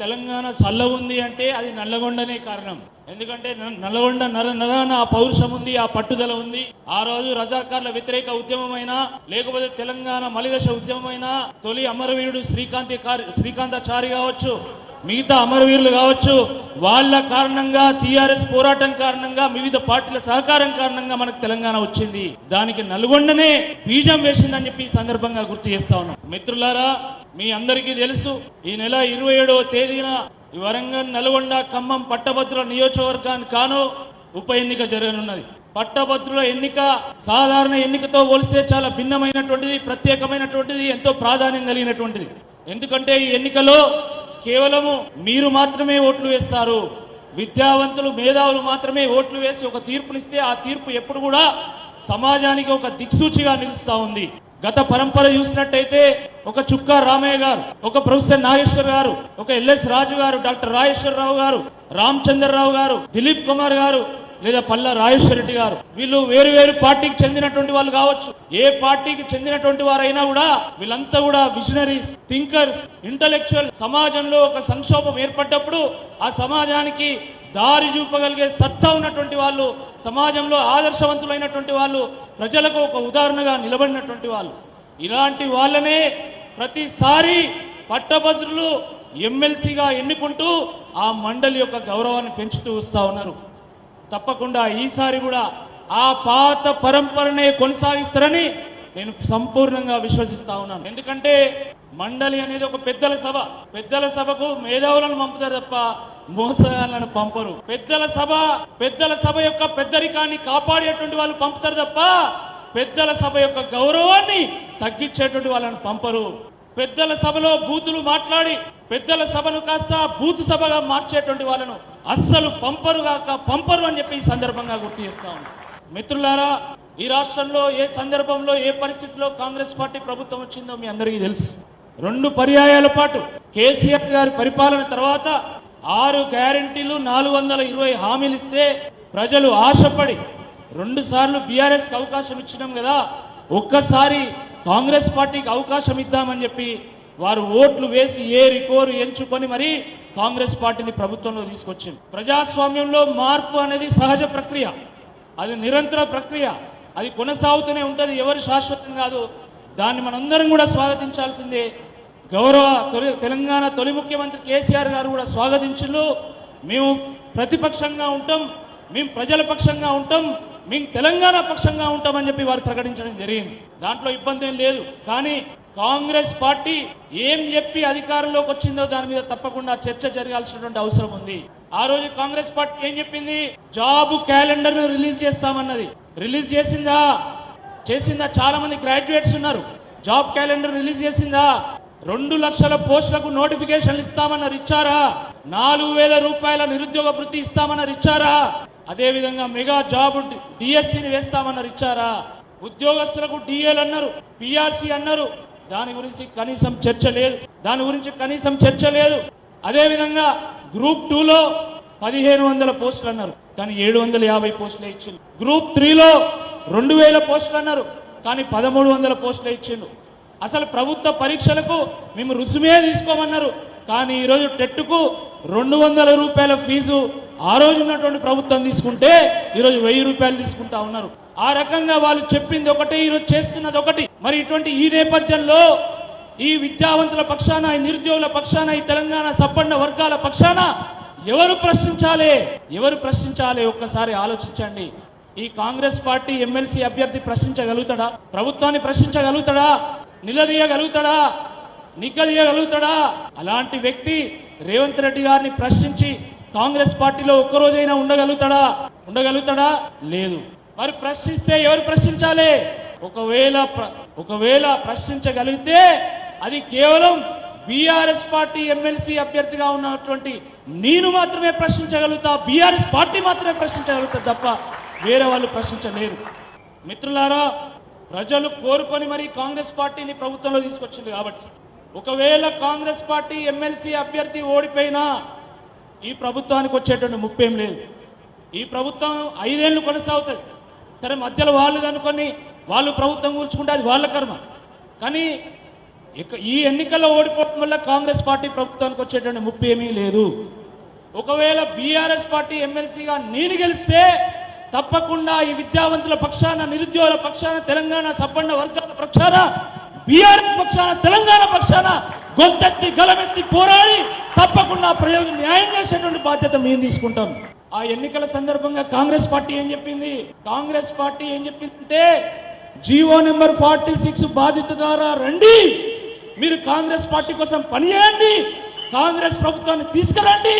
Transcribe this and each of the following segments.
తెలంగాణ చల్ల ఉంది అంటే అది నల్లగొండనే కారణం. ఎందుకంటే నల్లగొండ నరాన ఆ పౌరుషం ఉంది, ఆ పట్టుదల ఉంది. ఆ రోజు రజాకార్ల వ్యతిరేక ఉద్యమమైనా లేకపోతే తెలంగాణ మలిదశ ఉద్యమమైనా తొలి అమరవీరుడు శ్రీకాంతాచారి కావచ్చు, మిగతా అమరవీరులు కావచ్చు, వాళ్ళ కారణంగా టీఆర్ఎస్ పోరాటం కారణంగా వివిధ పార్టీల సహకారం కారణంగా మనకు తెలంగాణ వచ్చింది. దానికి నల్గొండనే బీజం వేసిందని చెప్పి ఈ సందర్భంగా గుర్తు చేస్తా ఉన్నాం. మిత్రులారా, మీ అందరికీ తెలుసు, ఈ నెల 27వ తేదీన వరంగల్, నల్గొండ, ఖమ్మం పట్టభద్రుల నియోజకవర్గానికి కాను ఉప ఎన్నిక జరగనున్నది. పట్టభద్రుల ఎన్నిక సాధారణ ఎన్నికతో పోలిస్తే చాలా భిన్నమైనటువంటిది, ప్రత్యేకమైనటువంటిది, ఎంతో ప్రాధాన్యం కలిగినటువంటిది. ఎందుకంటే ఈ ఎన్నికలో కేవలము మీరు మాత్రమే ఓట్లు వేస్తారు. విద్యావంతులు, మేధావులు మాత్రమే ఓట్లు వేసి ఒక తీర్పునిస్తే ఆ తీర్పు ఎప్పుడు కూడా సమాజానికి ఒక దిక్సూచిగా నిలుస్తూ ఉంది. గత పరంపర చూసినట్టయితే ఒక చుక్కా రామయ్య గారు, ఒక ప్రొఫెసర్ నాగేశ్వర్ గారు, ఒక ఎల్ఎస్ రాజు గారు, డాక్టర్ రాజేశ్వరరావు గారు, రామచంద్రరావు గారు, దిలీప్ కుమార్ గారు, లేదా పల్లా రాజేశ్వర రెడ్డి గారు, వీళ్ళు వేరు వేరు పార్టీకి చెందినటువంటి వాళ్ళు కావచ్చు. ఏ పార్టీకి చెందినటువంటి వారైనా కూడా వీళ్ళంతా కూడా విజనరీస్, థింకర్స్, ఇంటలెక్చువల్. సమాజంలో ఒక సంక్షోభం ఏర్పడ్డప్పుడు ఆ సమాజానికి దారి చూపగలిగే సత్తా ఉన్నటువంటి వాళ్ళు, సమాజంలో ఆదర్శవంతులైనటువంటి వాళ్ళు, ప్రజలకు ఒక ఉదాహరణగా నిలబడినటువంటి వాళ్ళు. ఇలాంటి వాళ్ళనే ప్రతిసారి పట్టభద్రులు ఎమ్మెల్సీగా ఎన్నుకుంటూ ఆ మండలి యొక్క గౌరవాన్ని పెంచుతూ వస్తూ ఉన్నారు. తప్పకుండా ఈసారి కూడా ఆ పాత పరంపరనే కొనసాగిస్తారని నేను సంపూర్ణంగా విశ్వసిస్తా ఉన్నాను. ఎందుకంటే మండలి అనేది ఒక పెద్దల సభ. పెద్దల సభకు మేధావులను పంపుతారు తప్ప మోసగాళ్ళను పంపరు. పెద్దల సభ యొక్క పెద్దరికాన్ని కాపాడేటువంటి వాళ్ళు పంపుతారు తప్ప పెద్దల సభ యొక్క గౌరవాన్ని తగ్గించేటువంటి వాళ్ళని పంపరు. పెద్దల సభలో బూతులు మాట్లాడి పెద్దల సభను కాస్త బూతు సభగా మార్చేటువంటి వాళ్ళను అస్సలు పంపరు అని చెప్పి ఈ సందర్భంగా గుర్తు చేస్తాం. మిత్రులారా, ఈ రాష్ట్రంలో ఏ సందర్భంలో ఏ పరిస్థితిలో కాంగ్రెస్ పార్టీ ప్రభుత్వం వచ్చిందో మీ అందరికీ తెలుసు. 2 పర్యాయాల పాటు కేసీఆర్ గారి పరిపాలన తర్వాత 6 గ్యారంటీలు, 420 హామీలు ఇస్తే ప్రజలు ఆశపడి 2 సార్లు బీఆర్ఎస్కి అవకాశం ఇచ్చినాం కదా, ఒక్కసారి కాంగ్రెస్ పార్టీకి అవకాశం ఇద్దామని చెప్పి వారు ఓట్లు వేసి ఏరికోరు ఎంచుకొని మరి కాంగ్రెస్ పార్టీని ప్రభుత్వంలో తీసుకొచ్చింది. ప్రజాస్వామ్యంలో మార్పు అనేది సహజ ప్రక్రియ, అది నిరంతర ప్రక్రియ, అది కొనసాగుతూనే ఉంటుంది, ఎవరు శాశ్వతం కాదు. దాన్ని మనందరం కూడా స్వాగతించాల్సిందే. గౌరవ తెలంగాణ తొలి ముఖ్యమంత్రి కేసీఆర్ గారు కూడా స్వాగతించు. మేము ప్రతిపక్షంగా ఉంటాం, మేము ప్రజల పక్షంగా ఉంటాం, మేము తెలంగాణ పక్షంగా ఉంటామని చెప్పి వారు ప్రకటించడం జరిగింది. దాంట్లో ఇబ్బంది ఏం లేదు. కానీ కాంగ్రెస్ పార్టీ ఏం చెప్పి అధికారంలోకి వచ్చిందో దాని మీద తప్పకుండా చర్చ జరగాల్సినటువంటి అవసరం ఉంది. ఆ రోజు కాంగ్రెస్ పార్టీ ఏం చెప్పింది? జాబ్ క్యాలెండర్ ను రిలీజ్ చేస్తామన్నది. రిలీజ్ చేసిందా? చాలా మంది గ్రాడ్యుయేట్స్ ఉన్నారు. జాబ్ క్యాలెండర్ రిలీజ్ చేసిందా? 2 లక్షల పోస్టులకు నోటిఫికేషన్లు ఇస్తామన్నారు, ఇచ్చారా? 4,000 రూపాయల నిరుద్యోగ భృతి ఇస్తామన్నారు, ఇచ్చారా? అదేవిధంగా మెగా జాబ్ డిఎస్సిని వేస్తామన్నారు, ఇచ్చారా? ఉద్యోగస్తులకు డిఏలు అన్నారు, పిఆర్సి అన్నారు, దాని గురించి కనీసం చర్చ లేదు. అదేవిధంగా గ్రూప్ 2లో 1,500 పోస్టులు అన్నారు, కానీ 750 పోస్టులే ఇచ్చిండు. గ్రూప్ 3లో 2,000 పోస్టులు అన్నారు, కానీ 1,300 పోస్టులే ఇచ్చిండు. అసలు ప్రభుత్వ పరీక్షలకు మేము రుసుమే తీసుకోమన్నారు, కానీ ఈరోజు టెట్కు 200 రూపాయల ఫీజు ఆ రోజు ఉన్నటువంటి ప్రభుత్వం తీసుకుంటే ఈరోజు 1000 రూపాయలు తీసుకుంటా ఉన్నారు. ఆ రకంగా వాళ్ళు చెప్పింది ఒకటి, ఈరోజు చేస్తున్నది ఒకటి. మరి ఇటువంటి ఈ నేపథ్యంలో ఈ విద్యావంతుల పక్షాన, ఈ నిరుద్యోగుల పక్షాన, ఈ తెలంగాణ సంపన్న వర్గాల పక్షాన ఎవరు ప్రశ్నించాలి? ఒక్కసారి ఆలోచించండి. ఈ కాంగ్రెస్ పార్టీ ఎమ్మెల్సీ అభ్యర్థి ప్రశ్నించగలుగుతాడా? ప్రభుత్వాన్ని ప్రశ్నించగలుగుతాడా? నిలదీయగలుగుతాడా? నిగ్గదీయగలుగుతాడా? అలాంటి వ్యక్తి రేవంత్ రెడ్డి గారిని ప్రశ్నించి కాంగ్రెస్ పార్టీలో ఒక్కరోజైనా ఉండగలుగుతాడా? లేదు. మరి ప్రశ్నిస్తే ఎవరు ప్రశ్నించాలి? ఒకవేళ ప్రశ్నించగలిగితే అది కేవలం బీఆర్ఎస్ పార్టీ ఎమ్మెల్సీ అభ్యర్థిగా ఉన్నటువంటి నేను మాత్రమే ప్రశ్నించగలుగుతా, బీఆర్ఎస్ పార్టీ మాత్రమే ప్రశ్నించగలుగుతా తప్ప వేరే వాళ్ళు ప్రశ్నించలేరు. మిత్రులారా, ప్రజలు కోరుకొని మరి కాంగ్రెస్ పార్టీని ప్రభుత్వంలో తీసుకొచ్చింది కాబట్టి ఒకవేళ కాంగ్రెస్ పార్టీ ఎమ్మెల్సీ అభ్యర్థి ఓడిపోయినా ఈ ప్రభుత్వానికి వచ్చేటువంటి ముప్పేం లేదు. ఈ ప్రభుత్వం 5 ఏళ్ళు కొనసాగుతుంది. సరే, మధ్యలో వాళ్ళు అనుకొని వాళ్ళు ప్రభుత్వం కూర్చుకుంటే అది వాళ్ళ కర్మ. కానీ ఈ ఎన్నికల్లో ఓడిపోవడం వల్ల కాంగ్రెస్ పార్టీ ప్రభుత్వానికి వచ్చేటువంటి ముప్పు ఏమీ లేదు. ఒకవేళ బీఆర్ఎస్ పార్టీ ఎమ్మెల్సీగా నేను గెలిస్తే తప్పకుండా ఈ విద్యావంతుల పక్షాన, నిరుద్యోగుల పక్షాన, తెలంగాణ సబ్బండ వర్గాల పక్షాన, బీఆర్ఎస్ పక్షాన, తెలంగాణ పక్షాన గొంతెత్తి గలమెత్తి పోరాడి తప్పకుండా ప్రజలకు న్యాయం చేసేటువంటి బాధ్యత మేము తీసుకుంటాం. ఆ ఎన్నికల సందర్భంగా కాంగ్రెస్ పార్టీ ఏం చెప్పింది? కాంగ్రెస్ పార్టీ ఏం చెప్పిందంటే జీవో నెంబర్ 46 బాధిత ద్వారా రండి, మీరు కాంగ్రెస్ పార్టీ కోసం పనిచేయండి, కాంగ్రెస్ ప్రభుత్వాన్ని తీసుకురండి,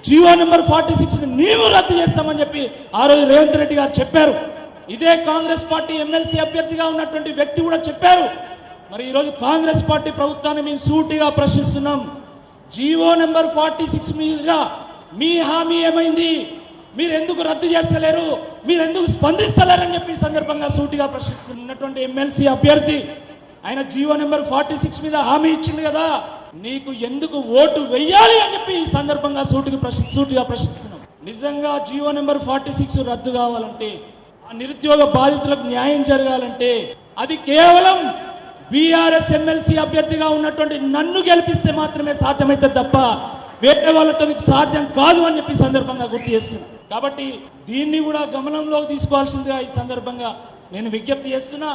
జీవో నెంబర్ 46 మేము రద్దు చేస్తామని చెప్పి ఆ రోజు రేవంత్ రెడ్డి గారు చెప్పారు. ఇదే కాంగ్రెస్ పార్టీ ఎమ్మెల్సీ అభ్యర్థిగా ఉన్నటువంటి వ్యక్తి కూడా చెప్పారు. మరి ఈరోజు కాంగ్రెస్ పార్టీ ప్రభుత్వాన్ని మేము సూటిగా ప్రశ్నిస్తున్నాం. జీవో నెంబర్ 46 మీద మీ హామీ ఏమైంది? మీరు ఎందుకు రద్దు చేస్తలేరు? మీరు ఎందుకు స్పందిస్తలేరని చెప్పి ఈ సందర్భంగా సూటిగా ప్రశ్నిస్తున్నటువంటి ఎమ్మెల్సీ అభ్యర్థి ఆయన జీవో నెంబర్ 46 మీద హామీ ఇచ్చింది కదా, నీకు ఎందుకు ఓటు వెయ్యాలి అని చెప్పి ఈ సందర్భంగా సూటిగా ప్రశ్నిస్తున్నాం. నిజంగా జీవో నెంబర్ 46 రద్దు కావాలంటే, ఆ నిరుద్యోగ బాధితులకు న్యాయం జరగాలంటే అది కేవలం బీఆర్ఎస్ ఎమ్మెల్సీ అభ్యర్థిగా ఉన్నటువంటి నన్ను గెలిపిస్తే మాత్రమే సాధ్యమైతే తప్ప వేరే వాళ్ళతో సాధ్యం కాదు అని చెప్పి సందర్భంగా గుర్తు చేస్తున్నాను. కాబట్టి దీన్ని కూడా గమనంలోకి తీసుకోవాల్సిందిగా ఈ సందర్భంగా నేను విజ్ఞప్తి చేస్తున్నా.